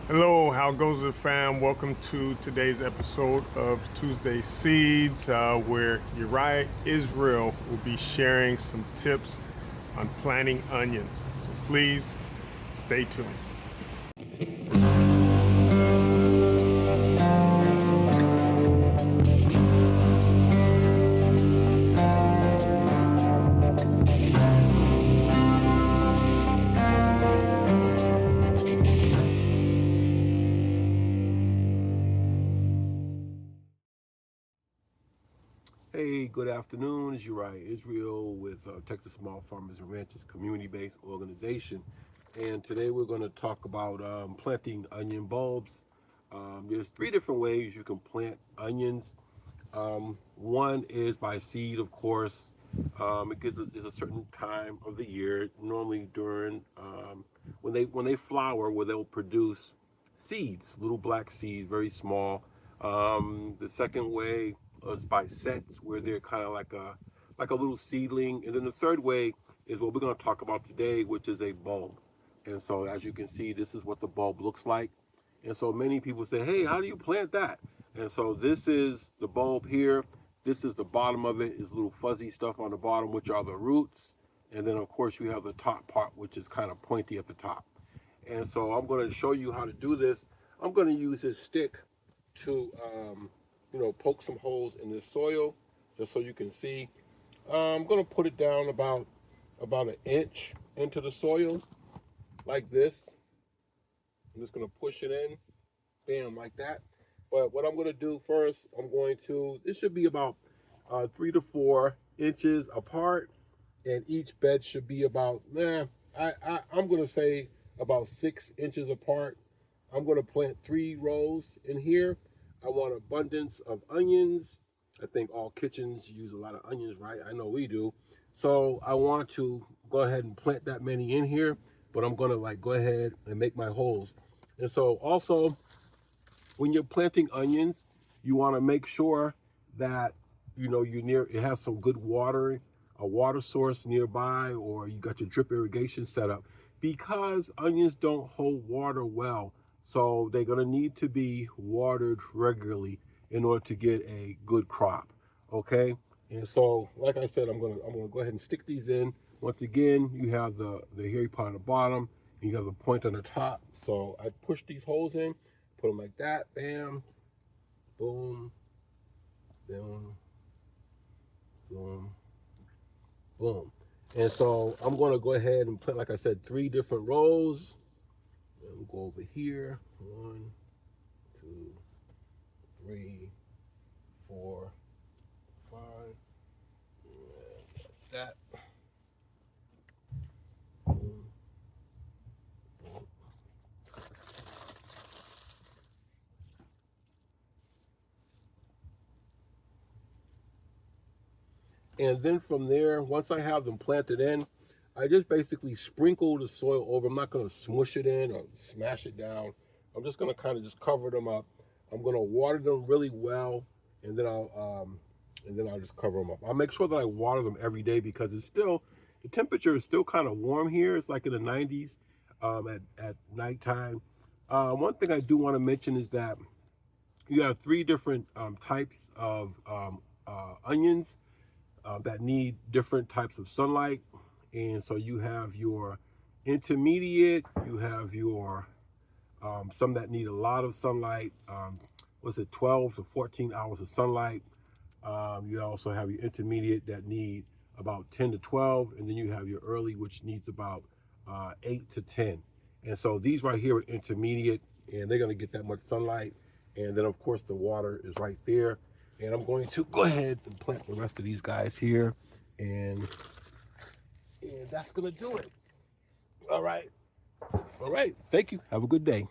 Hello, how goes it, fam? Welcome to today's episode of Tuesday Seeds, where Uriah Israel will be sharing some tips on planting onions. So please stay tuned. Hey, good afternoon. It's Uriah Israel with Texas Small Farmers and Ranchers community-based organization. And today we're going to talk about planting onion bulbs. There's three different ways you can plant onions. One is by seed, of course. It gives a certain time of the year, normally during when they flower, where they'll produce seeds, little black seeds, very small. The second way is by sets, where they're kind of like a little seedling, and then the third way is what we're going to talk about today, which is a bulb. And so, as you can see, this is what the bulb looks like. And so many people say, hey, how do you plant that? And so this is the bulb here. This is the bottom of it, is little fuzzy stuff on the bottom, which are the roots. And then of course you have the top part, which is kind of pointy at the top. And so I'm going to show you how to do this. I'm going to use this stick to, poke some holes in the soil, just so you can see. I'm going to put it down about an inch into the soil, like this. I'm just going to push it in, bam, like that. But what I'm going to do first, this should be about 3 to 4 inches apart, and each bed should be about, I'm going to say about 6 inches apart. I'm going to plant 3 rows in here. I want abundance of onions. I think all kitchens use a lot of onions, right? I know we do. So I want to go ahead and plant that many in here, but I'm going to go ahead and make my holes. And so also, when you're planting onions, you want to make sure that it has some good water, a water source nearby, or you got your drip irrigation set up, because onions don't hold water well. So they're going to need to be watered regularly in order to get a good crop. Okay? And so, like I said, I'm gonna go ahead and stick these in. Once again, you have the hairy part on the bottom, and you have the point on the top. So I push these holes in, put them like that, bam, boom, boom, boom, boom. And so I'm going to go ahead and plant, like I said, 3 different rows. And we'll go over here. 1, 2, 3, 4, 5. Like that. Boom, boom. And then from there, once I have them planted in, I just basically sprinkle the soil over. I'm not going to smush it in or smash it down. I'm just going to kind of just cover them up. I'm going to water them really well, and then I'll just cover them up. I'll make sure that I water them every day, because the temperature is still kind of warm here. It's like in the 90s at nighttime. One thing I do want to mention is that you have 3 different types of onions that need different types of sunlight. And so you have your intermediate, you have your some that need a lot of sunlight, 12 to 14 hours of sunlight. You also have your intermediate that need about 10 to 12, and then you have your early, which needs about 8 to 10. And so these right here are intermediate, and they're going to get that much sunlight. And then of course the water is right there. And I'm going to go ahead and plant the rest of these guys here, and that's going to do it. All right. Thank you. Have a good day.